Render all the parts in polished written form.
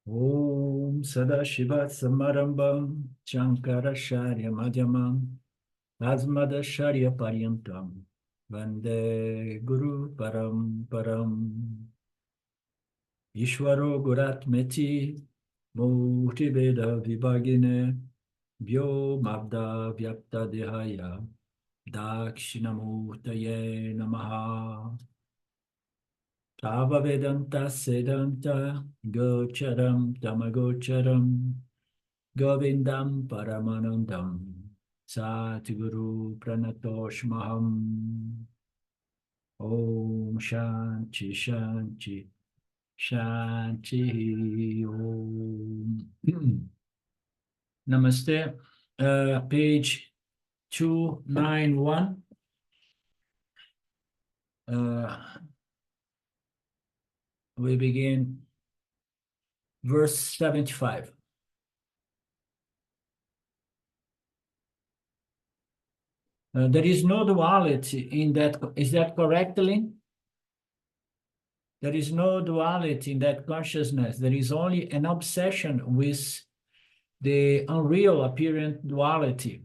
Om Sadashiva Samarambam Shankaracharya Madhyamam Asmadacharya Paryantam Vande Guru Param Ishvaro Guratmeti Murtiveda Vibhagine Vyo Mabda Vyapta Dehaya Dakshinamurtaye Namaha Tava Vedanta Sedanta Gocharam Tamagocharam Govindam Paramanandam Satguru Pranatoshmaham Om Shanti Shanti Shanti Om Namaste. Page 291. We begin verse 75. There is no duality in that. Is that correct, Lynn? There is no duality in that consciousness. There is only an obsession with the unreal apparent duality.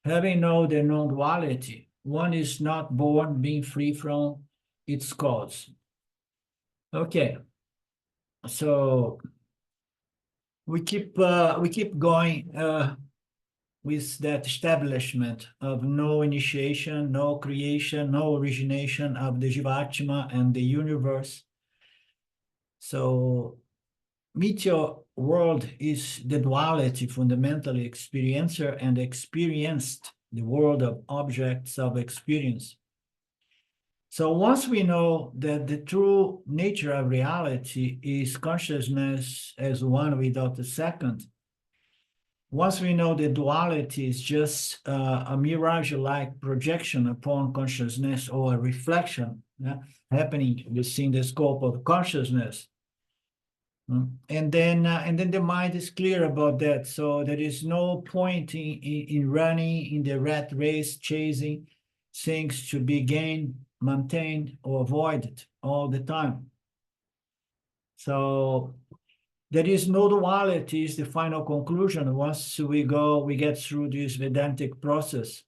Having known the non-duality, one is not born being free from its cause. Okay, so we keep going with that establishment of no initiation, no creation, no origination of the Jivatma and the universe. So meteor world is the duality, fundamentally experiencer and experienced, the world of objects of experience. So once we know that the true nature of reality is consciousness as one without a second, once we know that duality is just a mirage-like projection upon consciousness or a reflection happening within the scope of consciousness, and then the mind is clear about that. So there is no point in running in the rat race, chasing things to be gained, maintained, or avoided all the time. So there is no duality is the final conclusion once we get through this Vedantic process.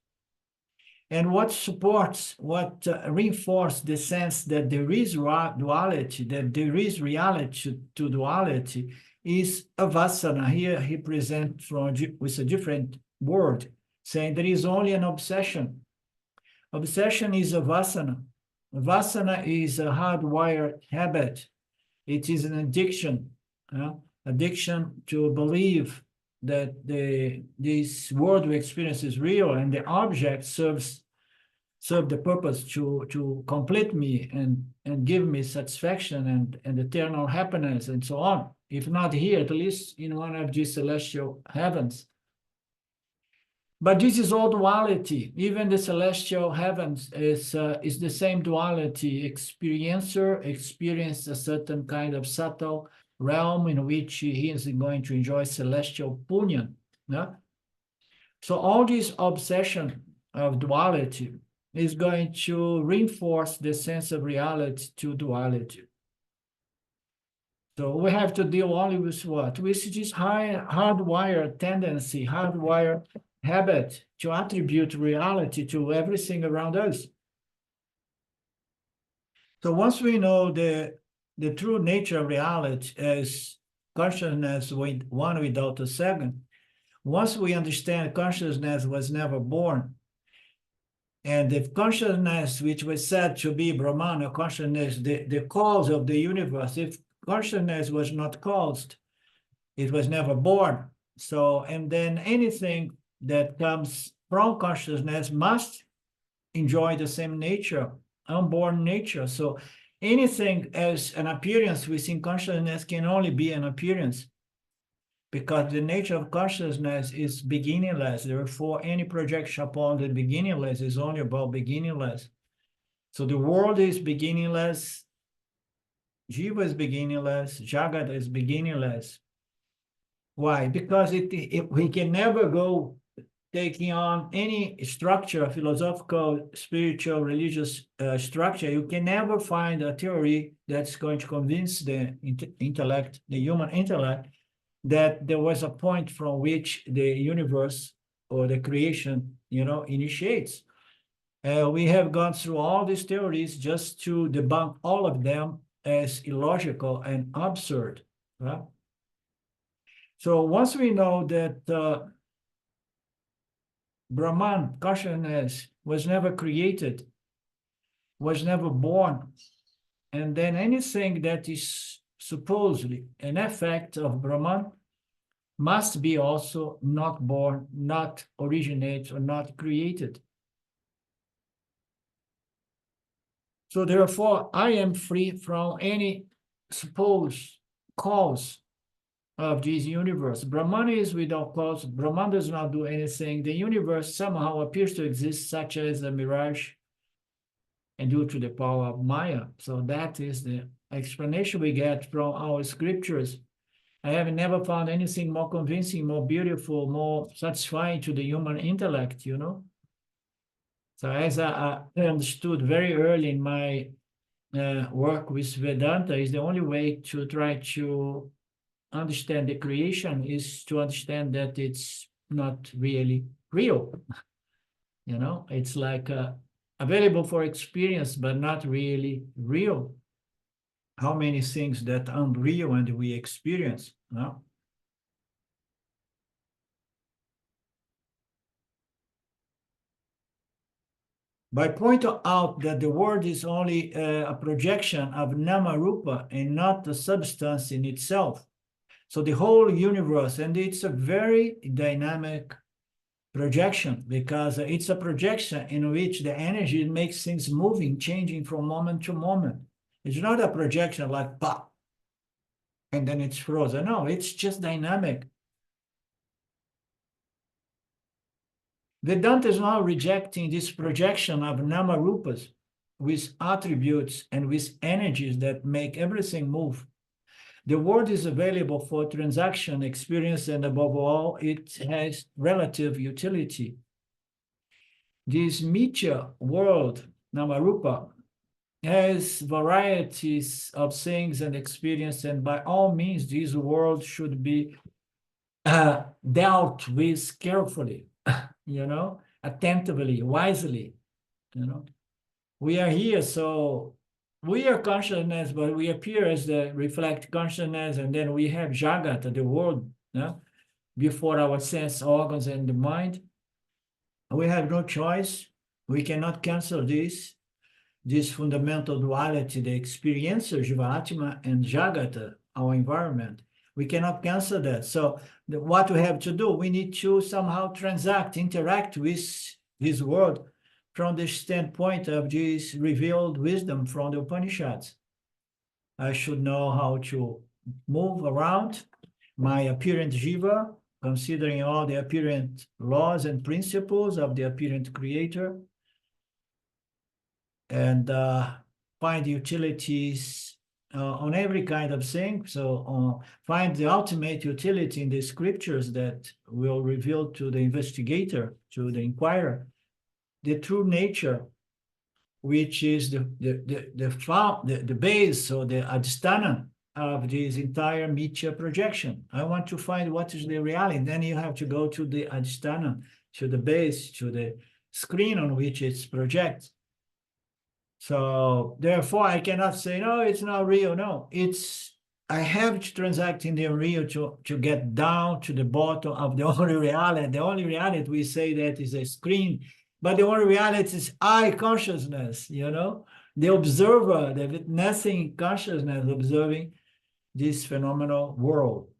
And what supports, what reinforces the sense that there is duality, that there is reality to duality, is avasana. Here he presents with a different word, saying there is only an obsession. Obsession is avasana. Avasana is a hardwired habit. It is an addiction. Addiction to believe that this world we experience is real and the object serve the purpose to complete me and give me satisfaction and eternal happiness and so on. If not here, at least in one of these celestial heavens. But this is all duality. Even the celestial heavens is the same duality. Experiencer experience a certain kind of subtle realm in which he is going to enjoy celestial punya. Yeah? So all this obsession of duality is going to reinforce the sense of reality to duality. So we have to deal only with what? With this hardwired tendency, hardwired habit to attribute reality to everything around us. So once we know the true nature of reality as consciousness with one without a second, once we understand consciousness was never born, and if consciousness, which was said to be Brahmana, consciousness, the cause of the universe, if consciousness was not caused, it was never born. So, and then anything that comes from consciousness must enjoy the same nature, unborn nature. So anything as an appearance within consciousness can only be an appearance, because the nature of consciousness is beginningless. Therefore, any projection upon the beginningless is only about beginningless. So the world is beginningless, Jiva is beginningless, Jagat is beginningless. Why? Because we can never go taking on any structure, philosophical, spiritual, religious structure, you can never find a theory that's going to convince the intellect, the human intellect, that there was a point from which the universe or the creation, initiates. We have gone through all these theories just to debunk all of them as illogical and absurd. Right? So once we know that Brahman, consciousness, was never created, was never born, and then anything that is supposedly an effect of Brahman must be also not born, not originate, or not created. So therefore, I am free from any supposed cause of this universe. Brahman is without cause. Brahman does not do anything. The universe somehow appears to exist, such as a mirage, and due to the power of Maya. So that is the explanation we get from our scriptures. I have never found anything more convincing, more beautiful, more satisfying to the human intellect, So as I understood very early in my work with Vedanta, is the only way to try to understand the creation is to understand that it's not really real. It's like available for experience, but not really real. How many things that are unreal and we experience? No? By pointing out that the world is only a projection of nama rupa and not the substance in itself. So the whole universe, and it's a very dynamic projection because it's a projection in which the energy makes things moving, changing from moment to moment. It's not a projection like pop, and then it's frozen. No, it's just dynamic. Vedanta is now rejecting this projection of nama-rupas with attributes and with energies that make everything move. The world is available for transaction, experience, and above all, it has relative utility. This Mithya world, Namarupa, has varieties of things and experience, and by all means, this world should be dealt with carefully, attentively, wisely. We are here, so we are consciousness, but we appear as the reflect consciousness, and then we have Jagat, the world, before our sense organs and the mind. We have no choice. We cannot cancel this fundamental duality, the experiencer, Jivatma, and Jagata, our environment. We cannot cancel that. So what we have to do, we need to somehow transact, interact with this world from the standpoint of this revealed wisdom from the Upanishads. I should know how to move around my apparent jiva, considering all the apparent laws and principles of the apparent creator, and find utilities on every kind of thing. So find the ultimate utility in the scriptures that will reveal to the investigator, to the inquirer, the true nature, which is the base or the adhisthana of this entire Mithya projection. I want to find what is the reality. Then you have to go to the adhisthana, to the base, to the screen on which it's projected. So therefore, I cannot say, no, it's not real. No, I have to transact in the unreal to get down to the bottom of the only reality. The only reality we say that is a screen, but the only reality is I consciousness, the observer, the witnessing consciousness observing this phenomenal world.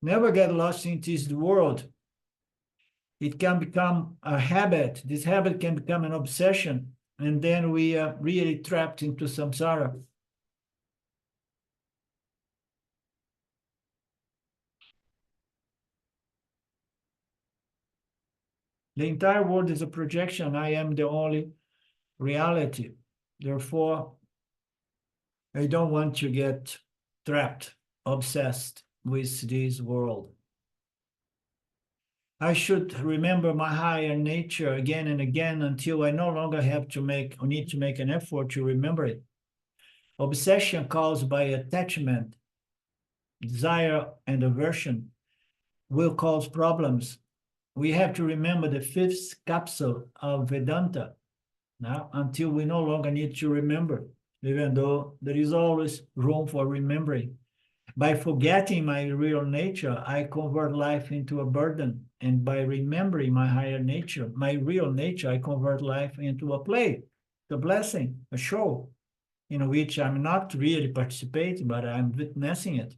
Never get lost in this world. It can become a habit. This habit can become an obsession, and then we are really trapped into samsara. The entire world is a projection. I am the only reality. Therefore, I don't want to get trapped, obsessed with this world. I should remember my higher nature again and again until I no longer have to make or need to make an effort to remember it. Obsession caused by attachment, desire, and aversion will cause problems. We have to remember the fifth capsule of Vedanta now until we no longer need to remember, even though there is always room for remembering. By forgetting my real nature, I convert life into a burden. And by remembering my higher nature, my real nature, I convert life into a play, a blessing, a show, in which I'm not really participating, but I'm witnessing it.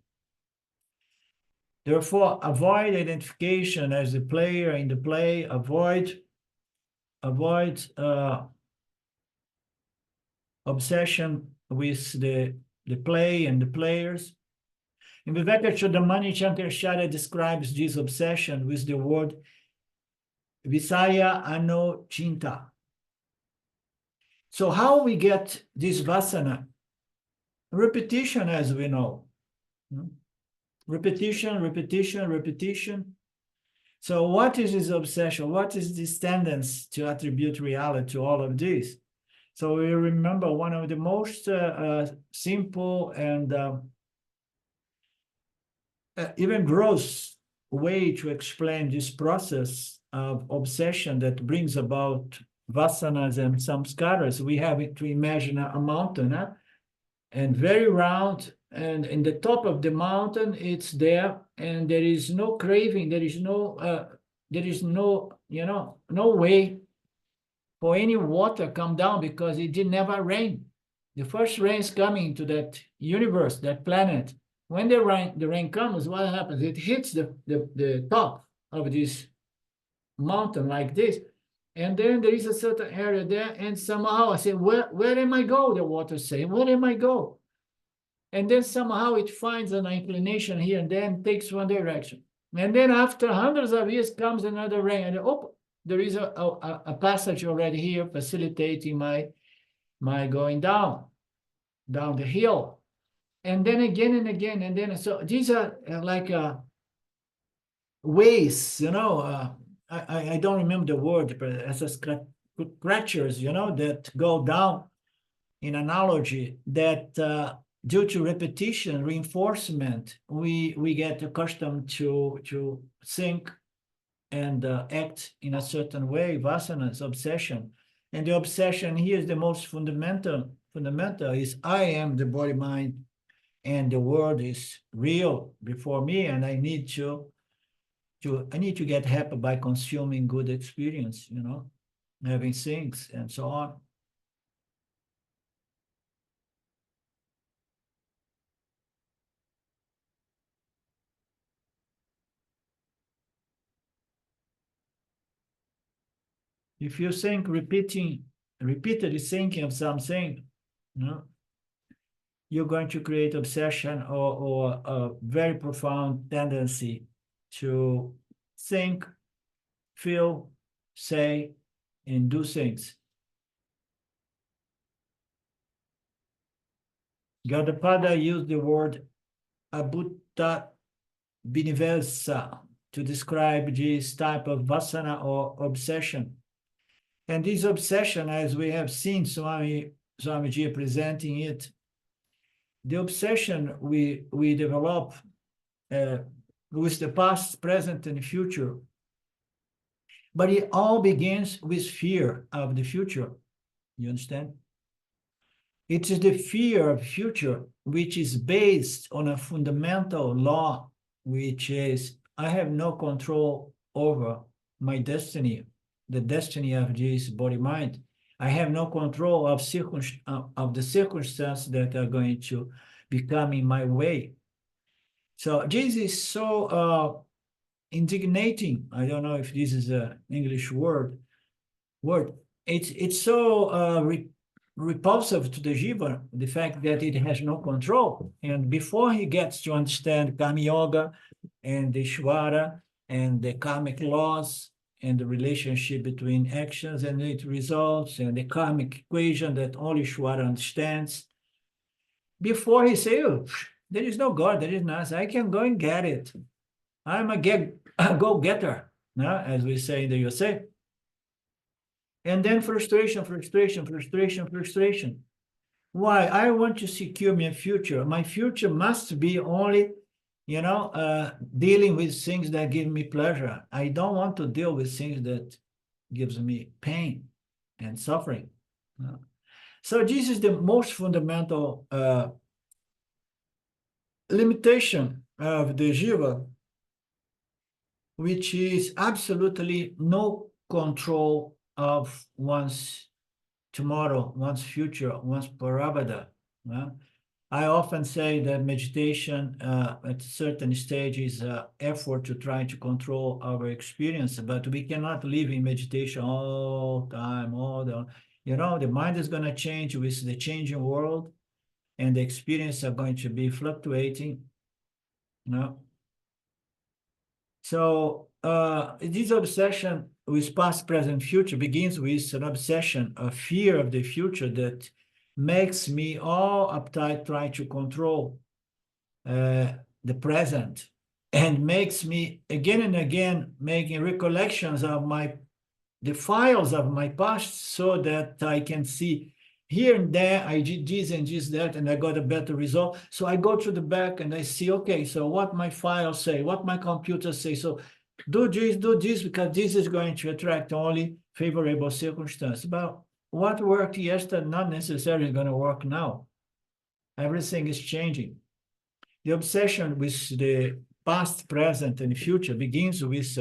Therefore, avoid identification as the player in the play, avoid obsession with the play and the players. In Vivekachudamani, Shankaracharya describes this obsession with the word Visaya Ano Chinta. So how we get this vasana? Repetition, as we know. Repetition, repetition, repetition. So what is this obsession? What is this tendency to attribute reality to all of this? So we remember one of the most simple and even gross way to explain this process of obsession that brings about vasanas and samskaras. We have to imagine a mountain, and very round, and in the top of the mountain, it's there, and there is no craving, there is no, no way for any water come down because it did never rain. The first rain is coming to that universe, that planet. When the rain comes, what happens? It hits the top of this mountain like this. And then there is a certain area there, and somehow I say, where am I go? The water say, where am I go? And then somehow it finds an inclination here and then takes one direction. And then after hundreds of years comes another rain, and oh, there is a passage already here facilitating my going down the hill. And then again and again, and then, so these are like ways, I don't remember the word, but as a scratchers, that go down in analogy that due to repetition, reinforcement, we get accustomed to think and act in a certain way, vasanas, obsession. And the obsession here is the most fundamental is I am the body, mind, and the world is real before me, and I need to get happy by consuming good experience, having things and so on. If you think repeatedly thinking of something, you're going to create obsession or a very profound tendency to think, feel, say, and do things. Gaudapada used the word abutta biniversa to describe this type of vasana or obsession. And this obsession, as we have seen Swamiji presenting it, the obsession we develop with the past, present, and future. But it all begins with fear of the future. You understand? It is the fear of future which is based on a fundamental law, which is I have no control over my destiny, the destiny of this body-mind. I have no control of the circumstances that are going to become in my way. So this is so indignating. I don't know if this is an English word. It's so repulsive to the jiva, the fact that it has no control. And before he gets to understand Karma Yoga and the Ishvara and the karmic laws and the relationship between actions and its results and the karmic equation that only Ishvara understands, before he says, oh, there is no God, there is nothing, I can go and get it. I'm a go-getter. as we say in the USA. And then frustration, frustration, frustration, frustration. Why? I want to secure my future. My future must be only, dealing with things that give me pleasure. I don't want to deal with things that gives me pain and suffering. So this is the most fundamental limitation of the jiva, which is absolutely no control of one's tomorrow, one's future, one's prarabdha. I often say that meditation at certain stages effort to try to control our experience, but we cannot live in meditation all the time, the mind is going to change with the changing world, and the experience are going to be fluctuating. So this obsession with past, present, future begins with an obsession, a fear of the future that makes me all uptight, trying to control the present, and makes me again and again making recollections of the files of my past, so that I can see here and there I did this and this, that, and I got a better result. So I go to the back and I see, okay, so what my files say, what my computer say. So do this, because this is going to attract only favorable circumstances. But what worked yesterday not necessarily going to work now. Everything is changing. The obsession with the past, present, and future begins with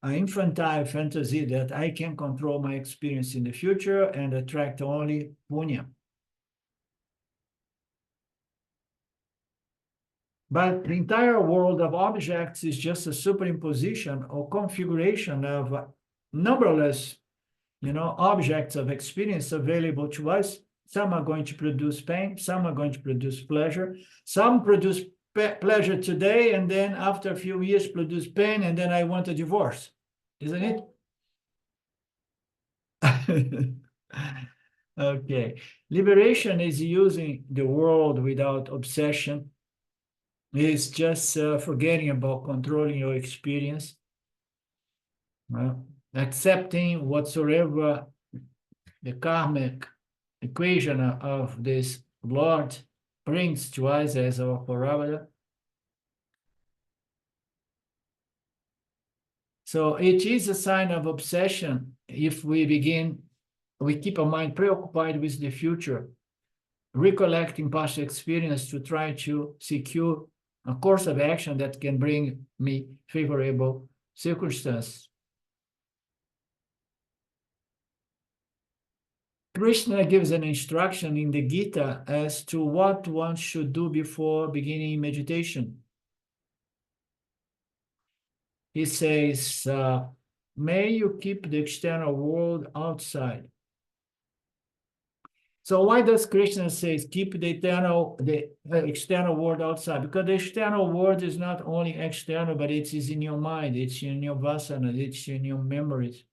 an infantile fantasy that I can control my experience in the future and attract only punya. But the entire world of objects is just a superimposition or configuration of numberless, objects of experience available to us. Some are going to produce pain, some are going to produce pleasure, some produce pleasure today, and then after a few years produce pain, and then I want a divorce, isn't it? Okay. Liberation is using the world without obsession. It's just forgetting about controlling your experience, accepting whatsoever the karmic equation of this Lord brings to us as our prarabdha. So it is a sign of obsession if we keep our mind preoccupied with the future, recollecting past experience to try to secure a course of action that can bring me favorable circumstances. Krishna gives an instruction in the Gita as to what one should do before beginning meditation. He says, may you keep the external world outside. So why does Krishna say keep the external world outside? Because the external world is not only external, but it is in your mind, it's in your vasana, it's in your memories.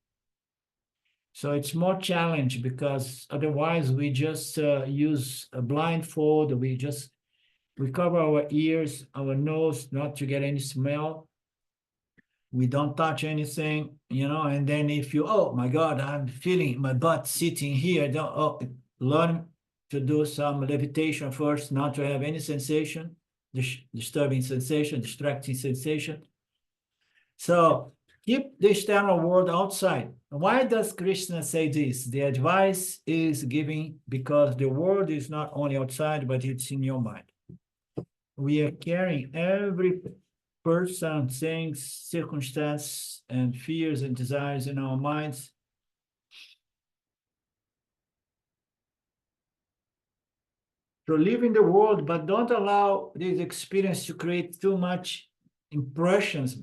So it's more challenge, because otherwise we just use a blindfold, we cover our ears, our nose, not to get any smell. We don't touch anything, and then if you, oh my God, I'm feeling my butt sitting here, learn to do some levitation first, not to have any sensation, disturbing sensation, distracting sensation. So keep the external world outside. Why does Krishna say this? The advice is given because the world is not only outside, but it's in your mind. We are carrying every person, things, circumstance, and fears and desires in our minds. So live in the world, but don't allow this experience to create too much impressions,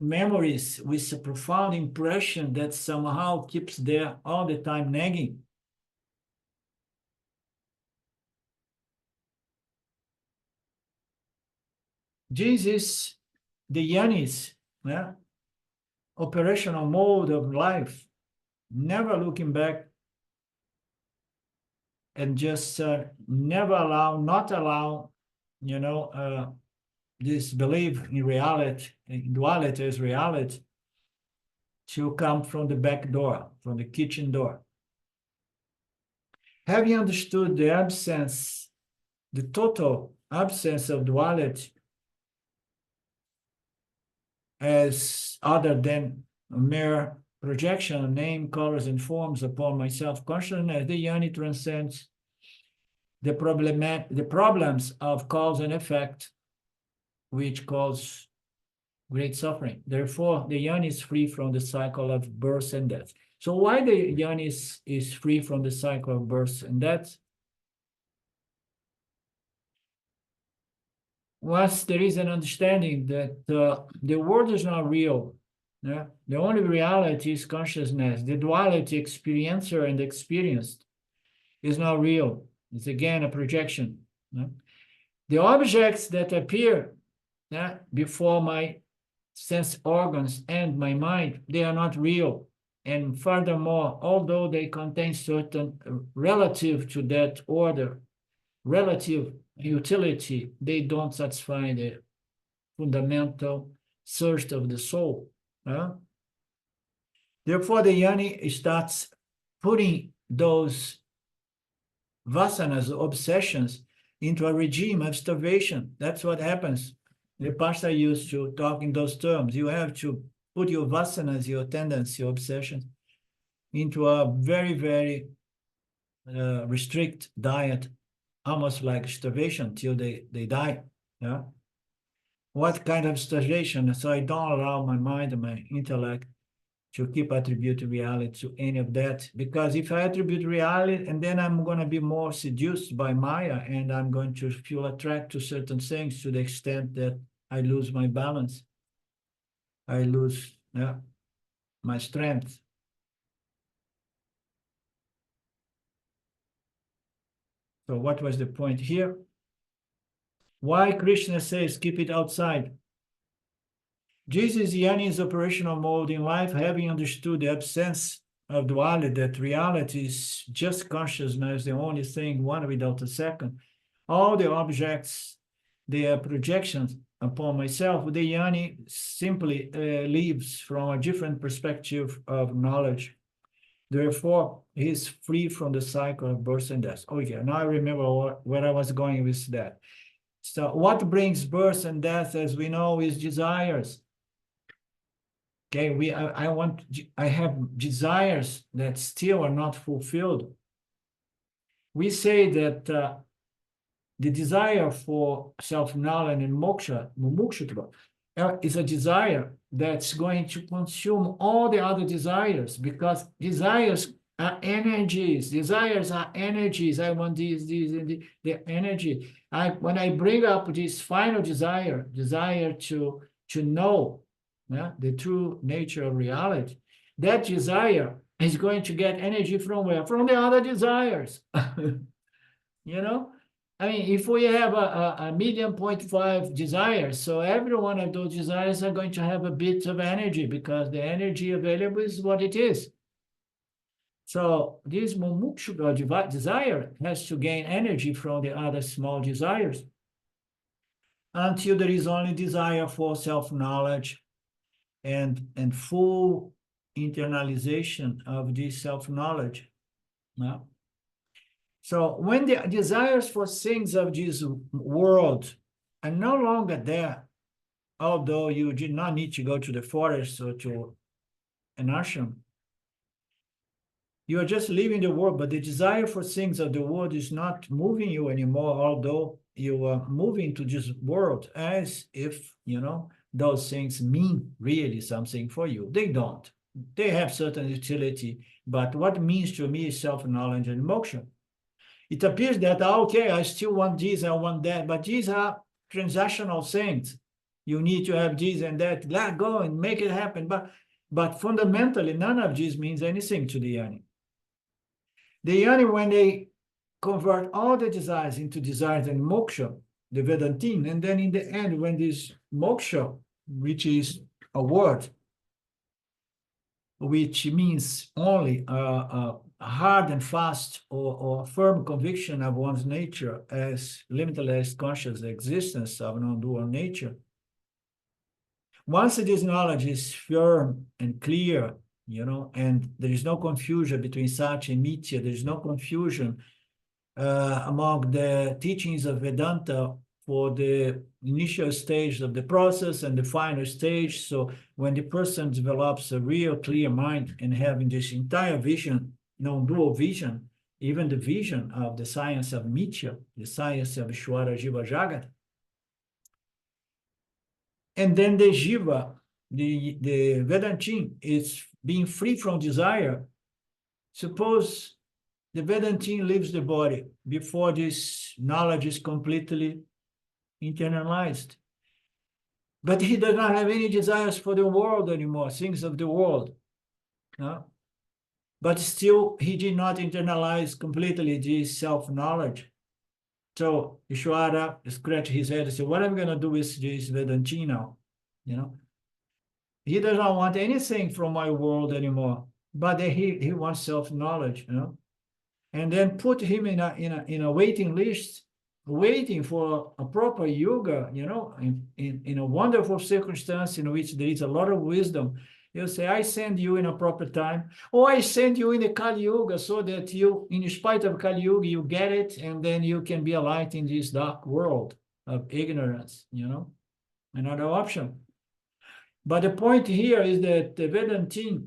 memories with a profound impression that somehow keeps there all the time nagging. This is the Yani's operational mode of life, never looking back, and just not allow, the this belief in reality, in duality as reality, to come from the back door, from the kitchen door. Having understood the absence, the total absence of duality as other than a mere projection of name, colors, and forms upon my self-consciousness, the yoni transcends the problems of cause and effect, which cause great suffering. Therefore, the yoni is free from the cycle of birth and death. So why the yoni is free from the cycle of birth and death? Once there is an understanding that the world is not real, yeah? The only reality is consciousness. The duality, experiencer and experienced, is not real. It's again a projection. Yeah? The objects that appear, yeah, before my sense organs and my mind, they are not real. And furthermore, although they contain certain relative to that order, relative utility, they don't satisfy the fundamental thirst of the soul. Therefore, the yoni starts putting those vasanas, obsessions, into a regime of starvation. That's what happens. The pastor used to talk in those terms. You have to put your vasanas, your tendencies, your obsessions, into a very, very restrict diet, almost like starvation till they die. Yeah. What kind of starvation? So I don't allow my mind and my intellect to keep attributing reality to any of that, because if I attribute reality, and then I'm going to be more seduced by Maya, and I'm going to feel attracted to certain things to the extent that I lose my balance. I lose my strength. So what was the point here? Why Krishna says, keep it outside? Jesus Yani's operational mode in life, having understood the absence of duality, that reality is just consciousness, the only thing, one without a second. All the objects, they are projections upon myself. The Yani simply lives from a different perspective of knowledge. Therefore, he is free from the cycle of birth and death. Okay, now I remember where I was going with that. So what brings birth and death, as we know, is desires. Okay, I have desires that still are not fulfilled. We say that the desire for self-knowledge and moksha, mumukshutva, is a desire that's going to consume all the other desires, because desires are energies. Desires are energies. I want this, and the energy. When I bring up this final desire to know the true nature of reality, that desire is going to get energy from where? From the other desires. You know? I mean, if we have a medium 0.5 desires, so every one of those desires are going to have a bit of energy, because the energy available is what it is. So this mumuksha desire has to gain energy from the other small desires, until there is only desire for self-knowledge and full internalization of this self-knowledge. No? So when the desires for things of this world are no longer there, although you did not need to go to the forest or to an ashram, you are just leaving the world, but the desire for things of the world is not moving you anymore, although you are moving to this world as if, those things mean really something for you. They don't. They have certain utility, but what means to me is self-knowledge and moksha. It appears that, okay, I still want this, I want that, but these are transactional things. You need to have this and that. Let go and make it happen. But fundamentally, none of this means anything to the yoni. The yoni, when they convert all the desires into desires and moksha, the Vedantin, and then in the end, when this moksha, which is a word, which means only hard and fast or firm conviction of one's nature as limitless conscious existence of non-dual nature, once this knowledge is firm and clear, and there is no confusion between Sati and Mithya, there is no confusion among the teachings of Vedanta for the initial stage of the process and the final stage. So when the person develops a real clear mind and having this entire vision, non-dual vision, even the vision of the science of Mithya, the science of Ishvara Jiva Jagat, and then the Jiva, the Vedantin, is being free from desire. Suppose the Vedantin leaves the body before this knowledge is completely internalized. But he does not have any desires for the world anymore, things of the world. But still, he did not internalize completely this self-knowledge. So Ishvara scratched his head and said, what am I going to do with this Vedantin now? He does not want anything from my world anymore, but he wants self-knowledge, and then put him in a waiting list, waiting for a proper yoga, in a wonderful circumstance in which there is a lot of wisdom. He'll say, I send you in a proper time, or I send you in the Kali Yuga so that you, in spite of Kali Yuga, you get it, and then you can be a light in this dark world of ignorance, another option. But the point here is that the Vedantin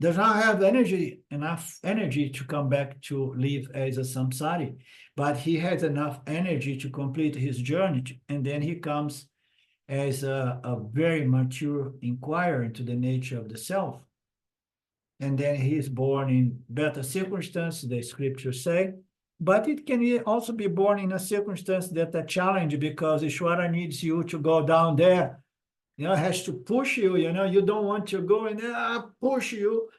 does not have enough energy to come back to live as a samsari, but he has enough energy to complete his journey, and then he comes as a very mature inquirer into the nature of the self. And then he is born in better circumstances, the scriptures say, but it can also be born in a circumstance that's a challenge, because Ishvara needs you to go down there. Has to push you, you don't want to go, and push you,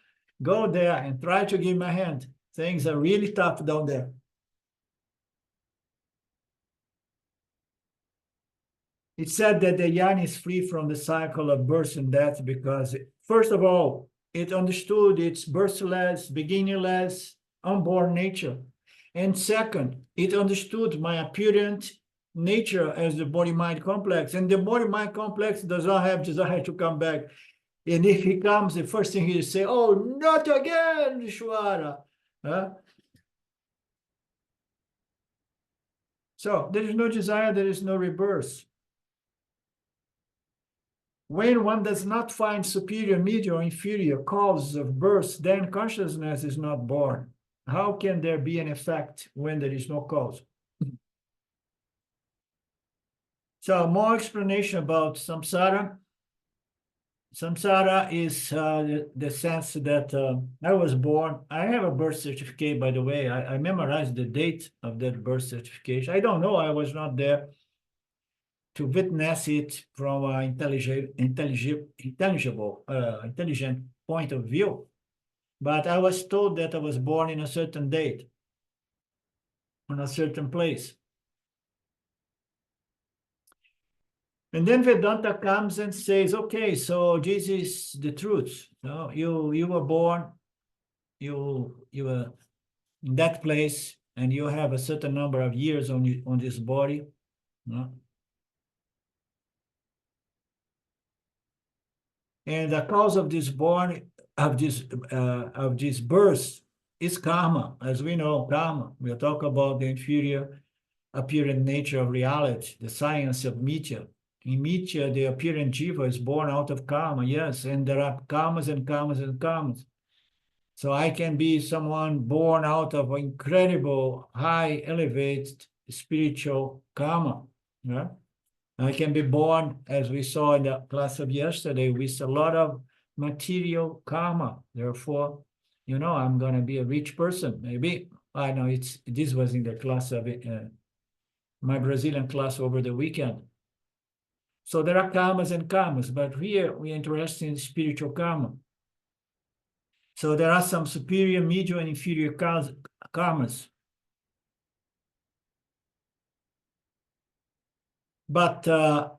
go there and try to give me a hand. Things are really tough down there. It's said that the Jnana is free from the cycle of birth and death because, first of all, it understood its birthless, beginningless, unborn nature. And second, it understood my apparent nature as the body-mind complex. And the body-mind complex does not have desire to come back. And if he comes, the first thing he will say, oh, not again, Ishvara. So there is no desire, there is no rebirth. When one does not find superior, medium, or inferior causes of birth, then consciousness is not born. How can there be an effect when there is no cause? So more explanation about samsara. Samsara is the sense that I was born. I have a birth certificate, by the way. I memorized the date of that birth certification. I don't know. I was not there to witness it from an intelligent point of view. But I was told that I was born in a certain date, on a certain place. And then Vedanta comes and says, okay, so this is the truth. You were born, you were in that place, and you have a certain number of years on this body. And the cause of this birth is karma. As we know, karma. We talk about the inferior apparent nature of reality, the science of Mithya. In Mithya, the apparent jiva is born out of karma, yes, and there are karmas and karmas and karmas. So I can be someone born out of incredible, high, elevated spiritual karma. I can be born, as we saw in the class of yesterday, with a lot of material karma. Therefore, I'm going to be a rich person. Maybe, I know this was in the class of my Brazilian class over the weekend. So there are karmas and karmas, but here we are interested in spiritual karma. So there are some superior, medium, and inferior karmas. But the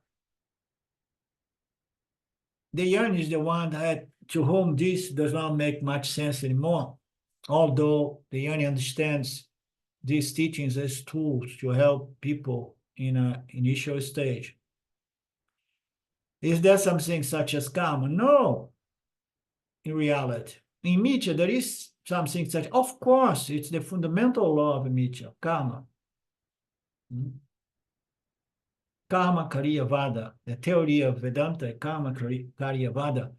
Jnana is the one to whom this does not make much sense anymore. although the Yanni understands these teachings as tools to help people in an initial stage. Is there something such as karma? No, in reality. In Mithya, there is something such, of course, it's the fundamental law of Mithya, karma. Karma Kariya Vada, the theory of Vedanta, karma Kariya Vada.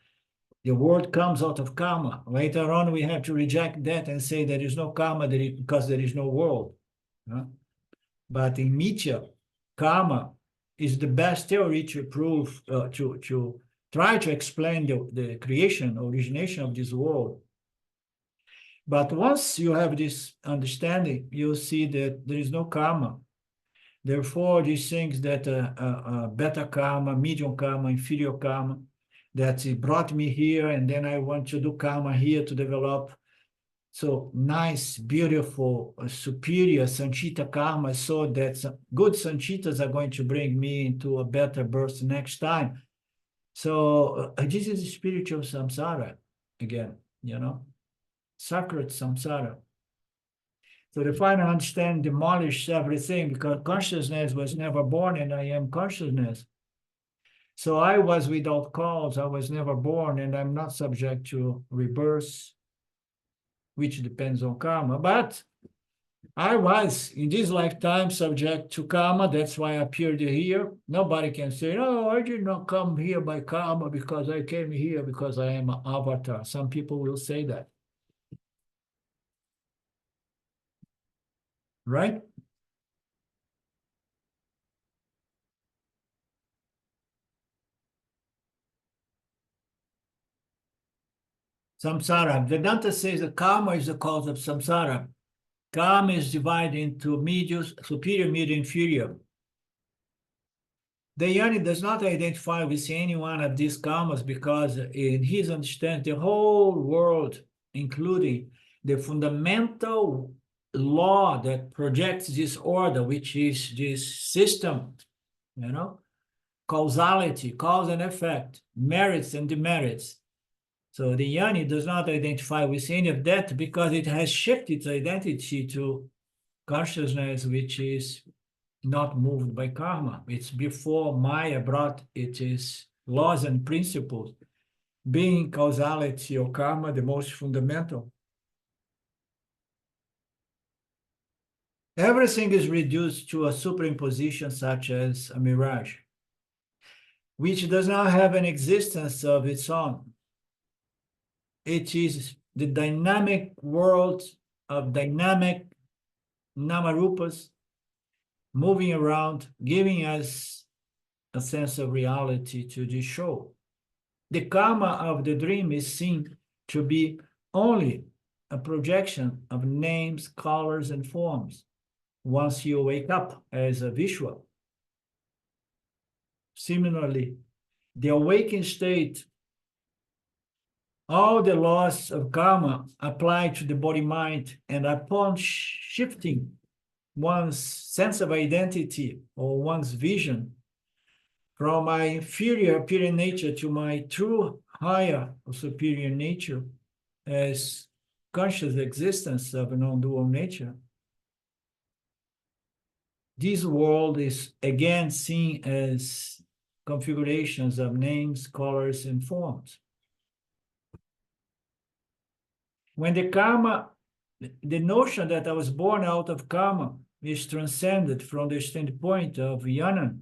The world comes out of karma. Later on, we have to reject that and say there is no karma because there is no world. But in Mithya, karma is the best theory to prove, to try to explain the creation, origination of this world. But once you have this understanding, you'll see that there is no karma. Therefore, these things that beta karma, medium karma, inferior karma, that it brought me here, and then I want to do karma here to develop. So nice, beautiful, superior Sanchita karma, so that good Sanchitas are going to bring me into a better birth next time. So this is spiritual samsara again, sacred samsara. So the final understanding demolishes everything because consciousness was never born and I am consciousness. So I was without cause, I was never born, and I'm not subject to rebirth, which depends on karma. But I was in this lifetime subject to karma. That's why I appeared here. Nobody can say, no, I did not come here by karma because I came here because I am an avatar. Some people will say that. Right? Samsara. Vedanta says that karma is the cause of samsara. Karma is divided into medius, superior, medium, inferior. The Yanni does not identify with any one of these karmas because in his understanding, the whole world, including the fundamental law that projects this order, which is this system, causality, cause and effect, merits and demerits. So the Yanni does not identify with any of that because it has shifted its identity to consciousness, which is not moved by karma. It's before Maya brought its laws and principles, being causality or karma the most fundamental. Everything is reduced to a superimposition such as a mirage, which does not have an existence of its own. It is the dynamic world of dynamic namarupas moving around, giving us a sense of reality to this show. The karma of the dream is seen to be only a projection of names, colors, and forms once you wake up as a visual. Similarly, the awakened state, all the laws of karma apply to the body-mind, and upon shifting one's sense of identity or one's vision from my inferior appearing nature to my true higher or superior nature as conscious existence of a non-dual nature, this world is again seen as configurations of names, colors, and forms. When the karma, the notion that I was born out of karma is transcended from the standpoint of jnana,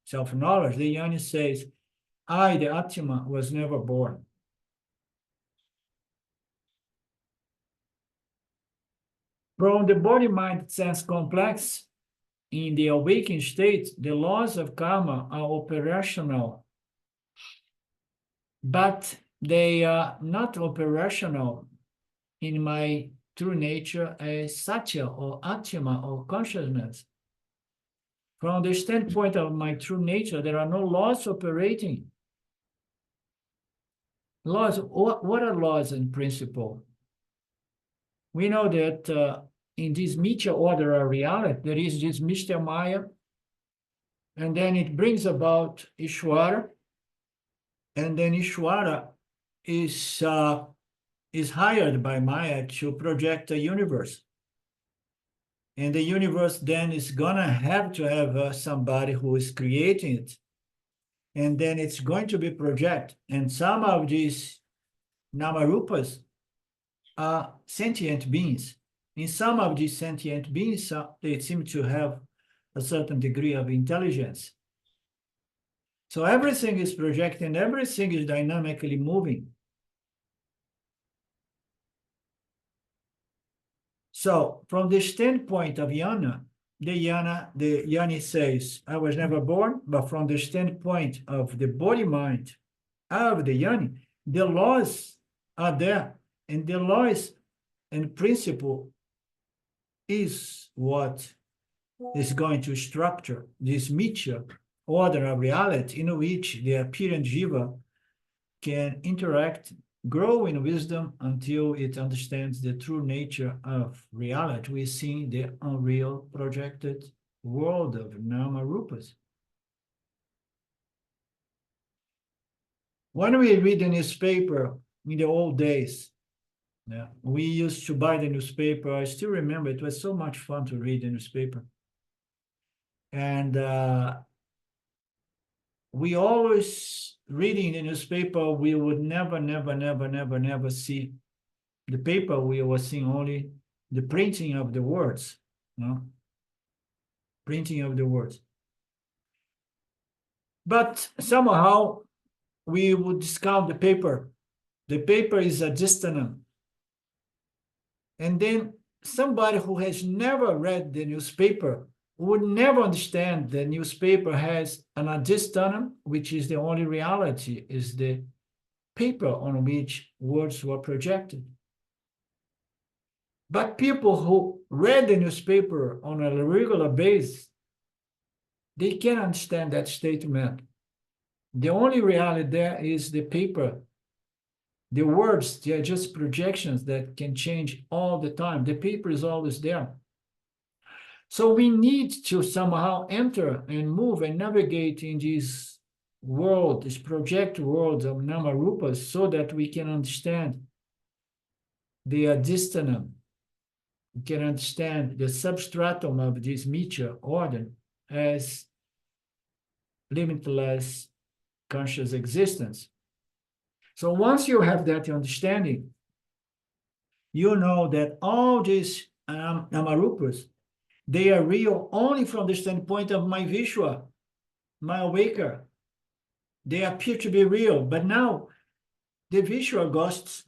self-knowledge, the jnana says, I, the Atma, was never born. From the body-mind sense complex, in the awakened state, the laws of karma are operational, but they are not operational in my true nature as Satya or Atma or consciousness. From the standpoint of my true nature, there are no laws operating. Laws, what are laws in principle? We know that in this Mithya order of reality, there is this Mr. Maya, and then it brings about Ishwara, and then Ishwara is is hired by Maya to project a universe. And the universe then is gonna have to have somebody who is creating it. And then it's going to be projected. And some of these Namarupas are sentient beings. In some of these sentient beings, they seem to have a certain degree of intelligence. So everything is projected and everything is dynamically moving. So from the standpoint of Yana, the Yani says, I was never born, but from the standpoint of the body mind of the Yani, the laws are there, and the laws and principle is what is going to structure this mixture order of reality in which the appearance jiva can interact, grow in wisdom until it understands the true nature of reality. We see the unreal projected world of Nama Rupas. When we read the newspaper in the old days, we used to buy the newspaper. I still remember it was so much fun to read the newspaper. And we always, reading the newspaper, we would never see the paper. We were seeing only the printing of the words, printing of the words. But somehow we would discount the paper. The paper is a distant. And then somebody who has never read the newspaper would never understand the newspaper has an adhistanam, which is the only reality, is the paper on which words were projected. But people who read the newspaper on a regular basis, they can understand that statement. The only reality there is the paper. The words, they are just projections that can change all the time. The paper is always there. So we need to somehow enter and move and navigate in this world, this project world of Namarupas, so that we can understand the adhistanam, we can understand the substratum of this mithya order as limitless conscious existence. So once you have that understanding, you know that all these Namarupas, they are real only from the standpoint of my Vishwa, my awaker. They appear to be real, but now the Vishwa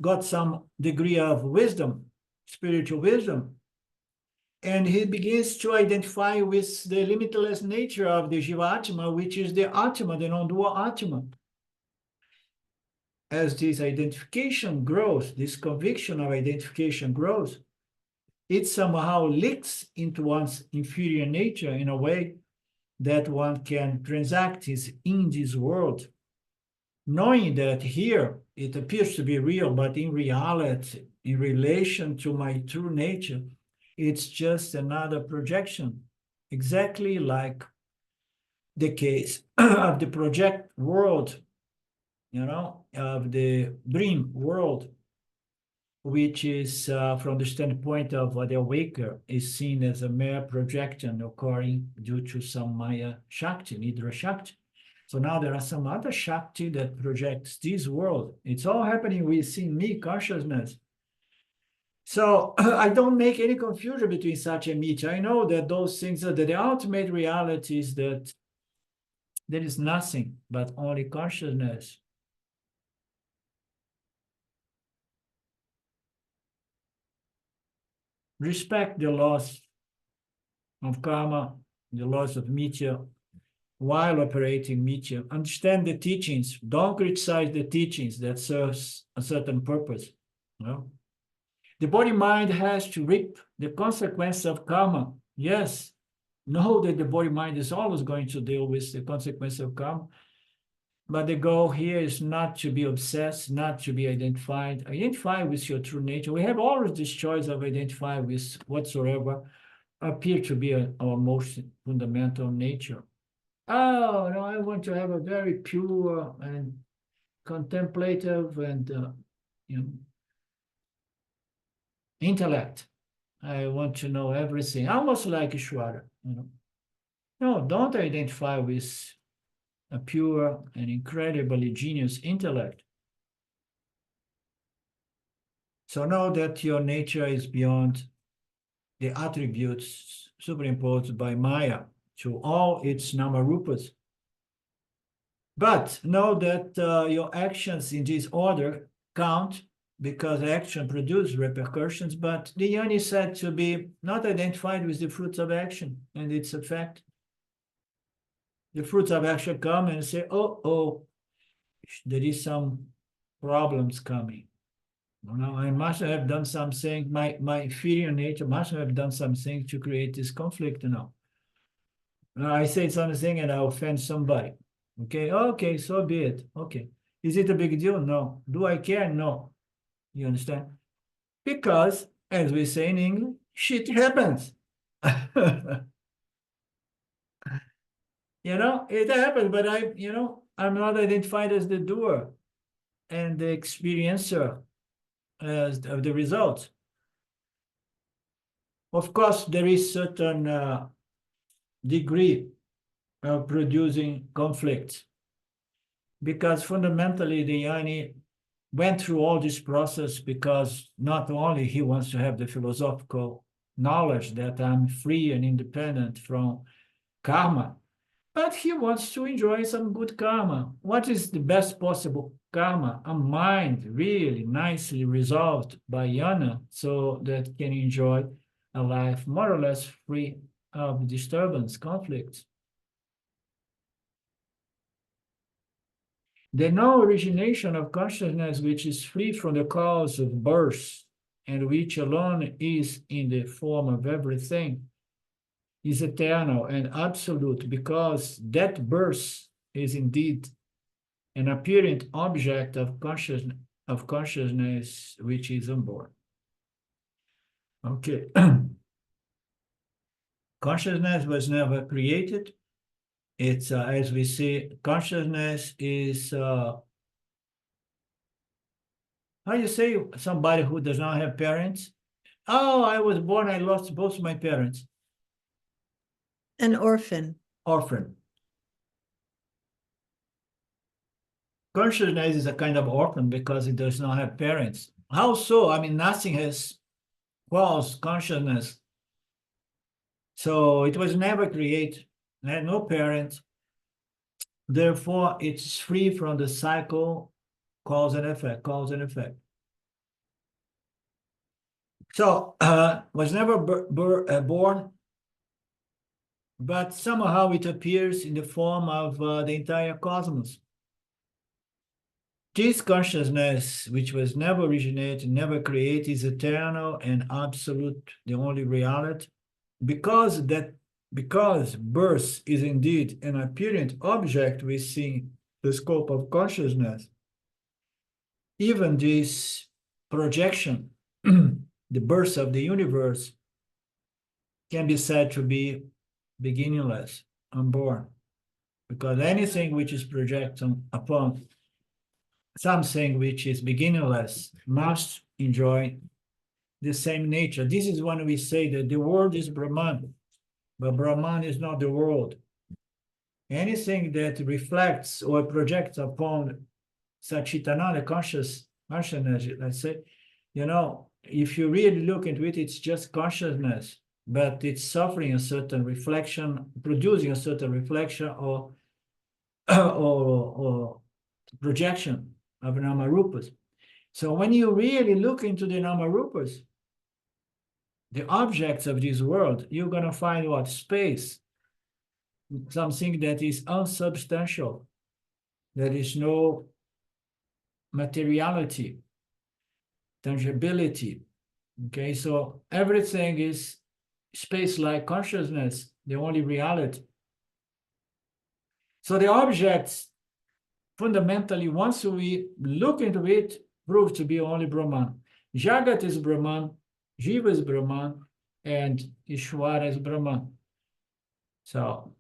got some degree of wisdom, spiritual wisdom, and he begins to identify with the limitless nature of the Jiva-Atma, which is the Atma, the non-dual Atma. As this identification grows, this conviction of identification grows, it somehow leaks into one's inferior nature in a way that one can transact in this world, knowing that here it appears to be real, but in reality, in relation to my true nature, it's just another projection, exactly like the case of the project world, of the dream world, which is from the standpoint of the awaker, is seen as a mere projection occurring due to some Maya Shakti, Nidra Shakti. So now there are some other Shakti that projects this world. It's all happening within me consciousness. So I don't make any confusion between Satya and Mithya. I know that those things are the ultimate reality is that there is nothing but only consciousness. Respect the laws of karma, the laws of Mithya, while operating Mithya. Understand the teachings. Don't criticize the teachings that serves a certain purpose. The body-mind has to reap the consequence of karma. Yes, know that the body-mind is always going to deal with the consequence of karma. But the goal here is not to be obsessed, not to be identified. Identify with your true nature. We have always this choice of identify with whatsoever appear to be our most fundamental nature. Oh, no, I want to have a very pure and contemplative and intellect. I want to know everything, almost like Ishwara, you know. No, don't identify with a pure and incredibly genius intellect. So know that your nature is beyond the attributes superimposed by Maya to all its namarupas. But know that your actions in this order count because action produces repercussions, but the yan is said to be not identified with the fruits of action and its effect. The fruits of action come and say, oh, there is some problems coming. You know, I must have done something, my inferior nature must have done something to create this conflict now. I say something and I offend somebody. Okay, so be it. Okay. Is it a big deal? No. Do I care? No. You understand? Because, as we say in English, shit happens. You know, it happens, but I'm not identified as the doer and the experiencer as of the results. Of course, there is certain degree of producing conflicts because fundamentally the Yanni went through all this process because not only he wants to have the philosophical knowledge that I'm free and independent from karma, but he wants to enjoy some good karma. What is the best possible karma? A mind really nicely resolved by yana so that can enjoy a life more or less free of disturbance, conflicts. The non-origination of consciousness, which is free from the cause of birth and which alone is in the form of everything, is eternal and absolute because that birth is indeed an apparent object of consciousness which is unborn. Okay. Consciousness was never created. It's, as we see, consciousness is, how you say, somebody who does not have parents? Oh, I was born, I lost both my parents. An orphan. Orphan. Consciousness is a kind of orphan because it does not have parents. How so? I mean, nothing has caused consciousness. So it was never created, it had no parents. Therefore, it's free from the cycle, cause and effect, cause and effect. So was never born, but somehow it appears in the form of the entire cosmos. This consciousness, which was never originated, never created, is eternal and absolute, the only reality. Because birth is indeed an apparent object within the scope of consciousness, even this projection, the birth of the universe, can be said to be beginningless, unborn, because anything which is projected upon something which is beginningless must enjoy the same nature. This is when we say that the world is Brahman, but Brahman is not the world. Anything that reflects or projects upon Satchitananda consciousness, let's say, if you really look into it, it's just consciousness, but it's suffering a certain reflection, producing a certain reflection or or projection of namarupas. So when you really look into the namarupas, the objects of this world, you're going to find what? Space, something that is unsubstantial. There is no materiality, tangibility. Okay, so everything is space-like consciousness, the only reality. So the objects, fundamentally, once we look into it, prove to be only Brahman. Jagat is Brahman, Jiva is Brahman, and Ishwara is Brahman. So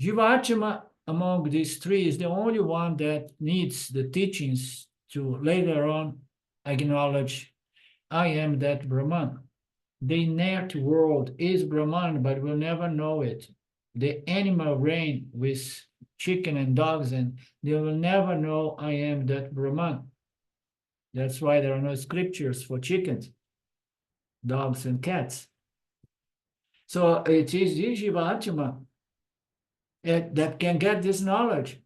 Jivatma among these three is the only one that needs the teachings to later on acknowledge I am that Brahman. The inert world is Brahman, but we'll never know it. The animal reign with chicken and dogs, and they will never know I am that Brahman. That's why there are no scriptures for chickens, dogs, and cats. So it is this Jivatma that can get this knowledge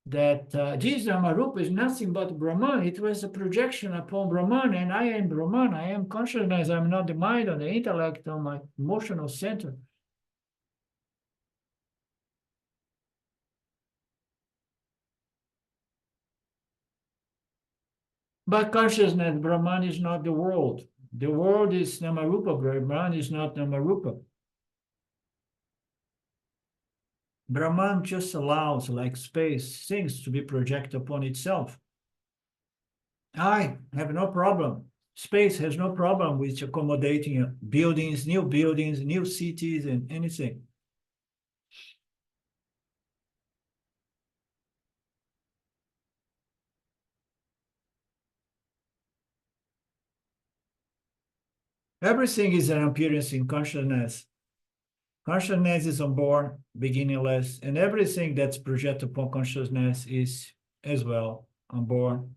that this Namarupa is nothing but Brahman. It was a projection upon Brahman, and I am Brahman. I am consciousness. I'm not the mind or the intellect or my emotional center. But consciousness, Brahman is not the world. The world is Namarupa. Brahman is not Namarupa. Brahman just allows, like space, things to be projected upon itself. I have no problem. Space has no problem with accommodating buildings, new cities, and anything. Everything is an appearance in consciousness. Consciousness is unborn, beginningless, and everything that's projected upon consciousness is as well unborn,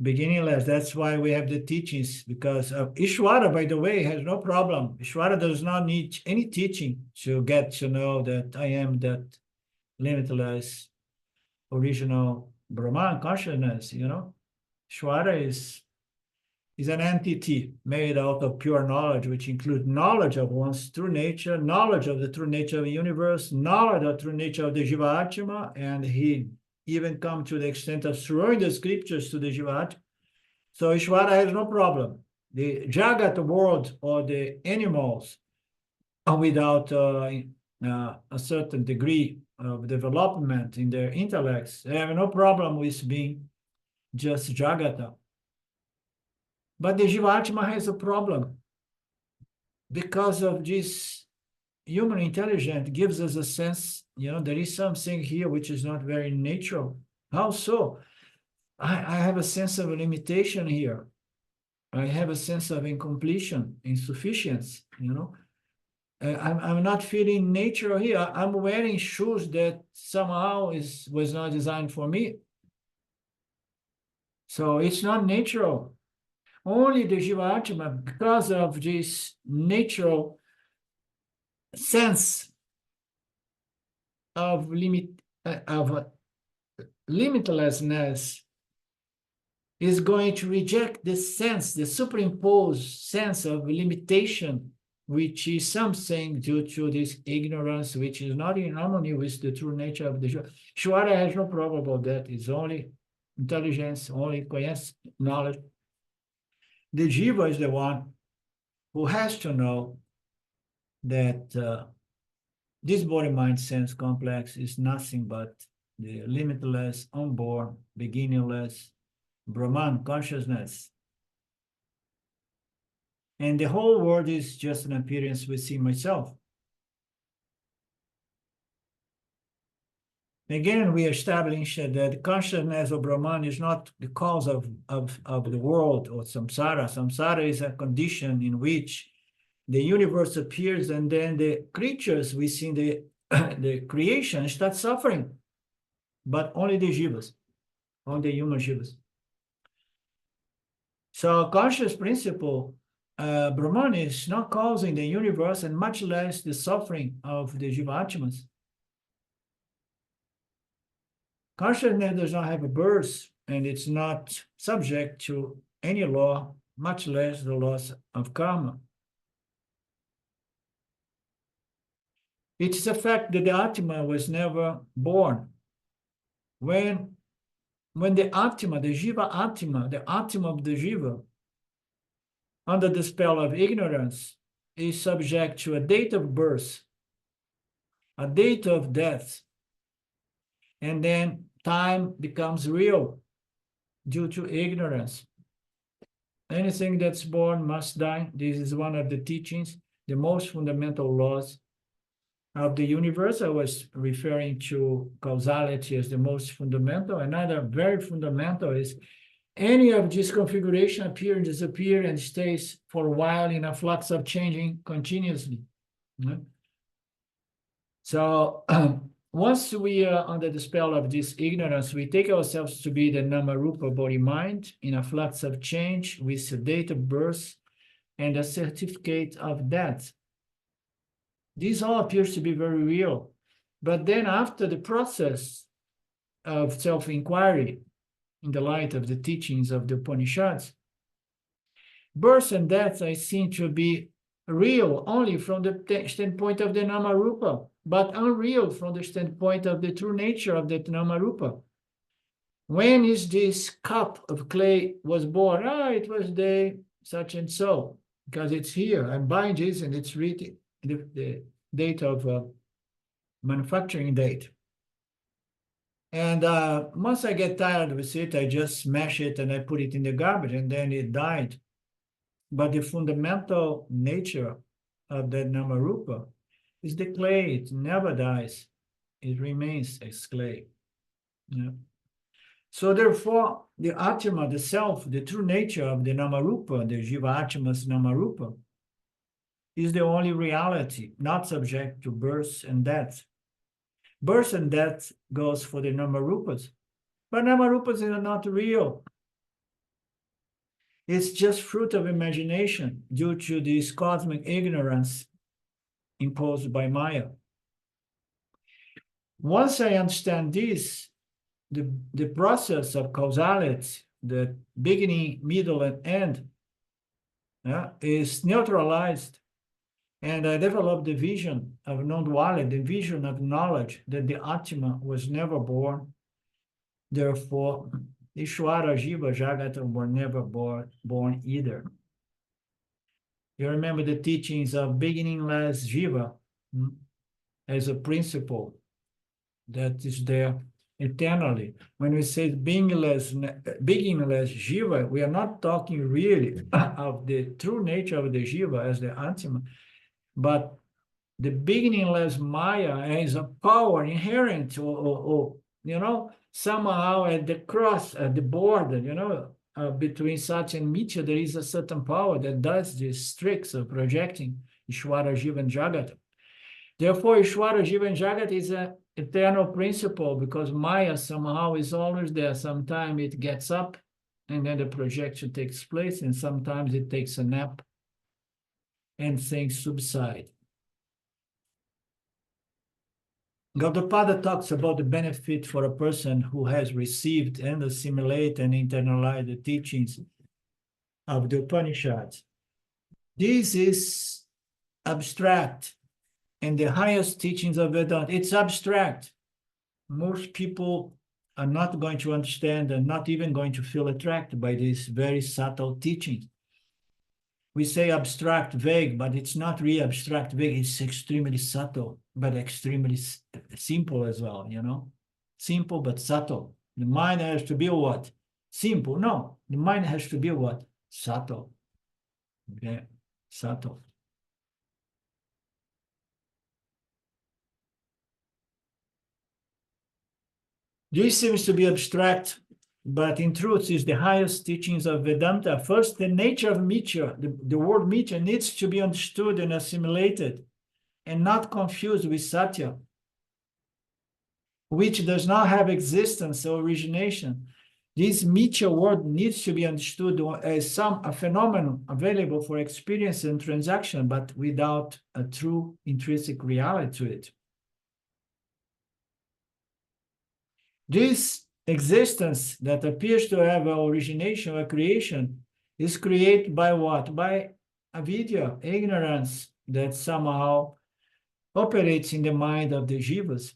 beginningless. That's why we have the teachings, because Ishvara, by the way, has no problem. Ishvara does not need any teaching to get to know that I am that limitless, original Brahman consciousness, you know. Ishvara is an entity made out of pure knowledge, which includes knowledge of one's true nature, knowledge of the true nature of the universe, knowledge of the true nature of the Jiva-Atma, and he even come to the extent of throwing the scriptures to the Jiva-Atma. So Ishvara has no problem. The Jagat world or the animals are without a certain degree of development in their intellects. They have no problem with being just Jagata. But the Jivatma has a problem because of this human intelligence gives us a sense, you know, there is something here which is not very natural. How so? I have a sense of a limitation here. I have a sense of incompletion, insufficiency, you know. I'm not feeling natural here. I'm wearing shoes that somehow was not designed for me. So it's not natural. Only the Jivatma, because of this natural sense of limitlessness, is going to reject the sense, the superimposed sense of limitation, which is something due to this ignorance, which is not in harmony with the true nature of the Jiva. Shwara has no problem about that. It's only intelligence, only knowledge. The Jiva is the one who has to know that this body-mind-sense complex is nothing but the limitless, unborn, beginningless Brahman consciousness. And the whole world is just an appearance within myself. Again, we establish that consciousness of Brahman is not the cause of the world or samsara. Samsara is a condition in which the universe appears and then the creatures within the creation start suffering, but only the jivas, only the human jivas. So conscious principle, Brahman is not causing the universe and much less the suffering of the jivatmas. Consciousness does not have a birth, and it's not subject to any law, much less the laws of karma. It's a fact that the Atma was never born. When the Atma, the Jiva Atma, the Atma of the Jiva, under the spell of ignorance, is subject to a date of birth, a date of death, and then time becomes real due to ignorance. Anything that's born must die. This is one of the teachings, the most fundamental laws of the universe. I was referring to causality as the most fundamental. Another very fundamental is any of this configuration appear and disappear and stays for a while in a flux of changing continuously. So once we are under the spell of this ignorance, we take ourselves to be the Namarupa body mind in a flux of change with a date of birth and a certificate of death. This all appears to be very real. But then after the process of self-inquiry, in the light of the teachings of the Upanishads, birth and death are seen to be real only from the standpoint of the Namarupa, but unreal from the standpoint of the true nature of that Namarupa. When is this cup of clay was born? It was day such and so, because it's here. I'm buying this and it's written the date of manufacturing date. And once I get tired with it, I just smash it and I put it in the garbage and then it died. But the fundamental nature of that Namarupa is the clay. It never dies. It remains as clay. Yeah. So therefore, the Atma, the self, the true nature of the Namarupa, the Jiva Atma's Namarupa, is the only reality, not subject to birth and death. Birth and death goes for the Namarupas, but Namarupas are not real. It's just fruit of imagination due to this cosmic ignorance imposed by Maya. Once I understand this, the process of causality, the beginning, middle, and end, is neutralized. And I developed the vision of non-duality, the vision of knowledge that the Atma was never born. Therefore, Ishvara, Jiva, Jagata were never born either. You remember the teachings of beginningless Jiva as a principle that is there eternally. When we say beginningless Jiva, we are not talking really of the true nature of the Jiva as the Atma, but the beginningless Maya is a power inherent or somehow at the cross, at the border, between Sat and Mithya, there is a certain power that does these tricks of projecting Ishvara, Jiva, and Jagata. Therefore, Ishvara, Jiva, and Jagata is an eternal principle because Maya somehow is always there. Sometimes it gets up and then the projection takes place, and sometimes it takes a nap and things subside. Gaudapada talks about the benefit for a person who has received and assimilated and internalized the teachings of the Upanishads. This is abstract, and the highest teachings of Vedanta, it's abstract. Most people are not going to understand and not even going to feel attracted by these very subtle teachings. We say abstract, vague, but it's not really abstract, vague. It's extremely subtle, but extremely simple as well, Simple, but subtle. The mind has to be what? Simple. No, the mind has to be what? Subtle. Okay, subtle. This seems to be abstract, but in truth is the highest teachings of Vedanta. First, the nature of Mithya, the word Mithya needs to be understood and assimilated and not confused with Satya, which does not have existence or origination. This Mithya word needs to be understood as a phenomenon available for experience and transaction, but without a true intrinsic reality to it. This existence that appears to have an origination or creation is created by what? By avidya, ignorance that somehow operates in the mind of the jivas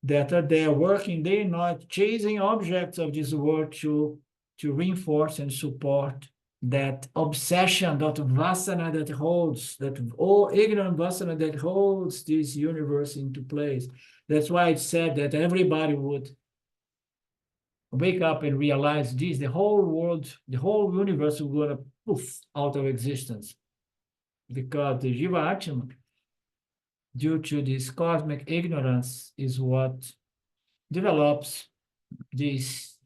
that are there working day and night, chasing objects of this world to reinforce and support that obsession, that vasana that holds, that all ignorant vasana that holds this universe into place. That's why it's said that everybody would wake up and realize this, the whole world, the whole universe will go to poof out of existence. Because the Jiva Atma, due to this cosmic ignorance, is what develops this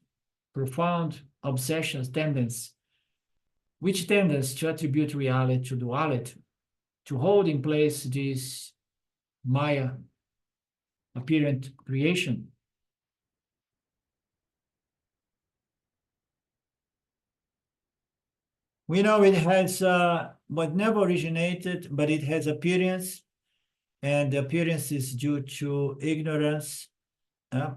profound obsessions, tendency, which tends to attribute reality to duality, to hold in place this Maya apparent creation. We know it has, but never originated, but it has appearance, and the appearance is due to ignorance.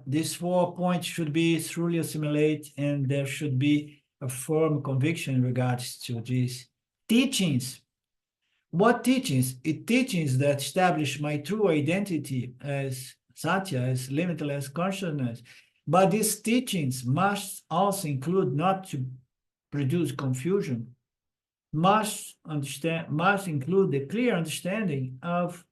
These 4 points should be truly assimilated, and there should be a firm conviction in regards to these teachings. What teachings? It teaches that establish my true identity as Satya, as limitless consciousness. But these teachings must also include not to produce confusion, must include the clear understanding of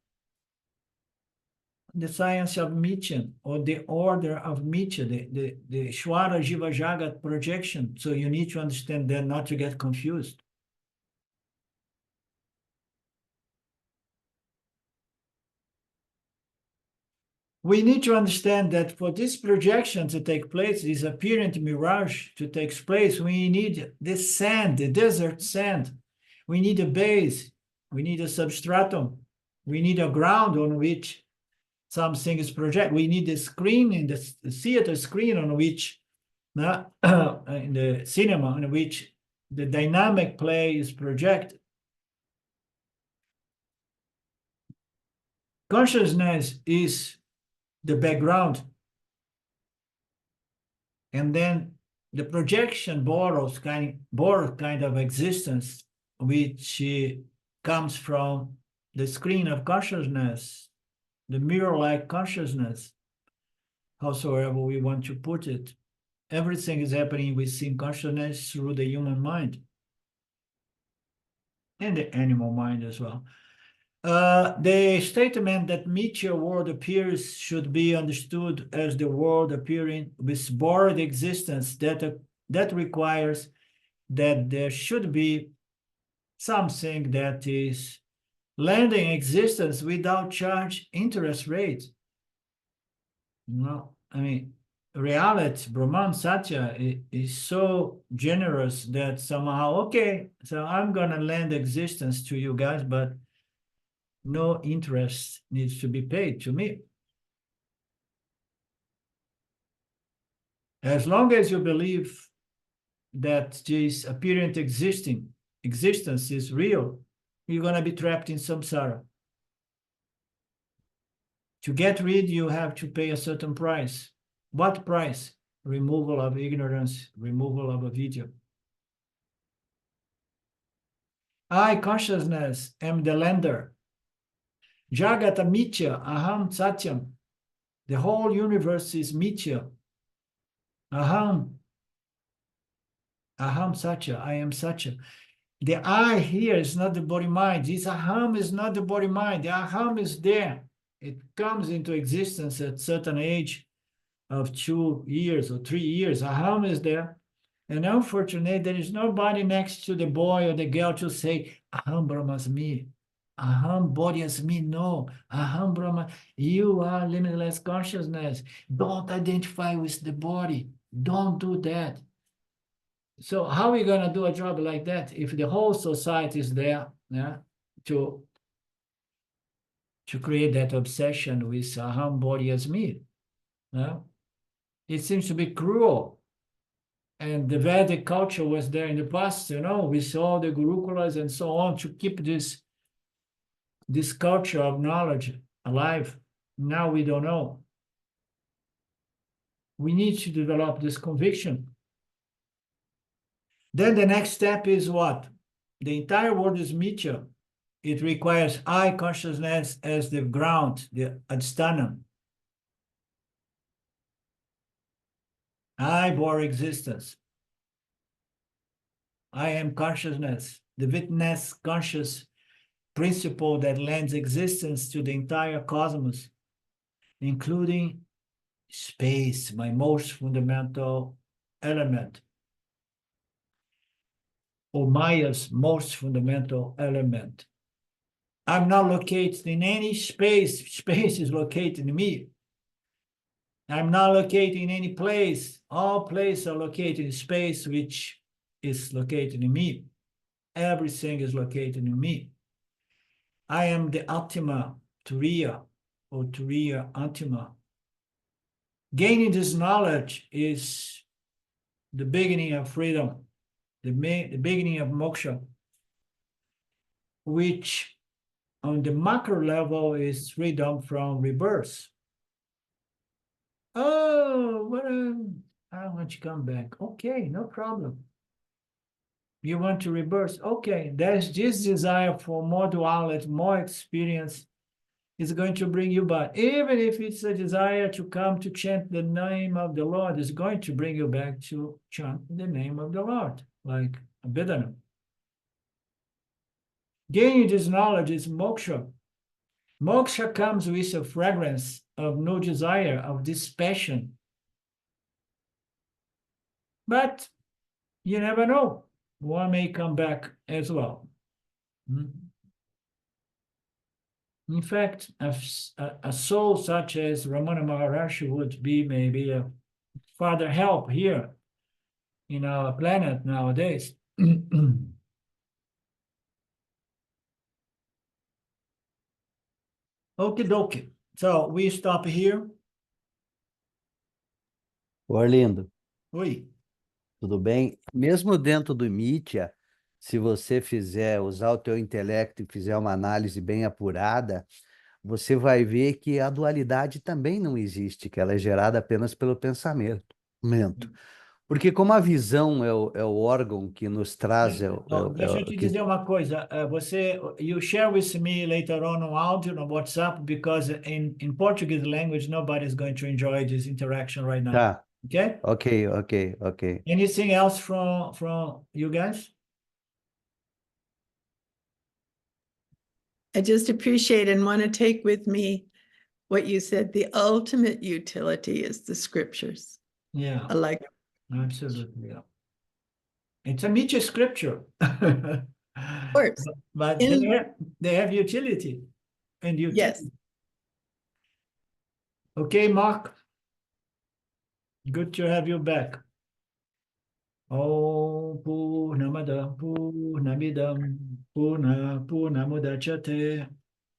the science of Mitya, or the order of Mitya, the Shwara Jiva Jagat projection. So you need to understand that, not to get confused. We need to understand that for this projection to take place, this apparent mirage to take place, we need the sand, the desert sand. We need a base. We need a substratum. We need a ground on which something is projected. We need the screen in the theater screen on which, in the cinema, on which the dynamic play is projected. Consciousness is the background. And then the projection borrows kind of existence, which comes from the screen of consciousness, the mirror-like consciousness, howsoever we want to put it. Everything is happening within consciousness through the human mind and the animal mind as well. The statement that Mitya world appears should be understood as the world appearing with borrowed existence that requires that there should be something that is lending existence without charge interest rate. No, I mean, reality, Brahman, Satya is so generous that somehow, okay, so I'm going to lend existence to you guys, but no interest needs to be paid to me. As long as you believe that this apparent existence is real, you're going to be trapped in samsara. To get rid, you have to pay a certain price. What price? Removal of ignorance, removal of avidya. I, consciousness, am the lender. Jagata Mitya, Aham Satyam. The whole universe is Mitya. Aham Satya, I am Satya. The I here is not the body-mind. This Aham is not the body-mind. The Aham is there. It comes into existence at a certain age of 2 years or 3 years. Aham is there. And unfortunately, there is nobody next to the boy or the girl to say, Aham Brahmasmi. Aham body as me. No. Aham Brahma. You are limitless consciousness. Don't identify with the body. Don't do that. So how are we going to do a job like that if the whole society is there, to create that obsession with Aham body as me? It seems to be cruel. And the Vedic culture was there in the past, with all the gurukulas and so on, to keep this culture of knowledge alive. Now we don't know. We need to develop this conviction. Then the next step is what? The entire world is Mitya. It requires I consciousness as the ground, the adsthanam. I bore existence. I am consciousness, the witness conscious principle that lends existence to the entire cosmos, including space, my most fundamental element, or Maya's most fundamental element. I'm not located in any space. Space is located in me. I'm not located in any place. All places are located in space, which is located in me. Everything is located in me. I am the Atma Turiya or Turiya Atma. Gaining this knowledge is the beginning of freedom, the beginning of moksha, which on the macro level is freedom from rebirth. Oh, I want to come back. Okay, no problem. You want to rebirth? Okay, there's this desire for more duality, more experience is going to bring you back. Even if it's a desire to come to chant the name of the Lord, is going to bring you back to chant the name of the Lord, like Abhidhamma. Gaining this knowledge is moksha. Moksha comes with a fragrance of no desire, of this passion. But you never know. One may come back as well. In fact, a soul such as Ramana Maharshi would be maybe a further help here in our planet nowadays. Okie dokie. So we stop here. Orlindo, Oi. tudo bem? Mesmo dentro do Mitya, se você usar o teu intelecto e fizer uma análise bem apurada, você vai ver que a dualidade também não existe, que ela é gerada apenas pelo pensamento. Porque como a visão é o órgão que nos traz... Deixa eu te dizer uma coisa. You share with me later on audio no WhatsApp, because in Portuguese language, nobody's going to enjoy this interaction right now. Tá. Okay? Ok. Anything else from you guys? I just appreciate and want to take with me what you said. The ultimate utility is the scriptures. Yeah. I like it. Absolutely. Yeah. It's a Nietzsche scripture. Of course. But they have utility and utility. Yes. Okay, Mark. Good to have you back. Om Purnamada Purnamidam Purnamudachyate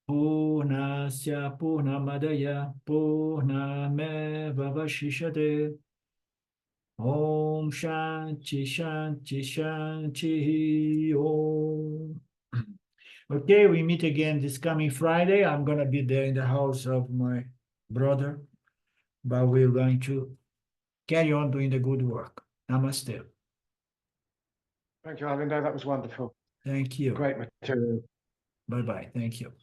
Purnasya Purnamadaya Purnameva Vashishyate. Om Shanti Shanti Shanti Om. Okay, we meet again this coming Friday. I'm going to be there in the house of my brother, but we're going to carry on doing the good work. Namaste. Thank you, Arlindo. That was wonderful. Thank you. Great material. Bye-bye. Thank you.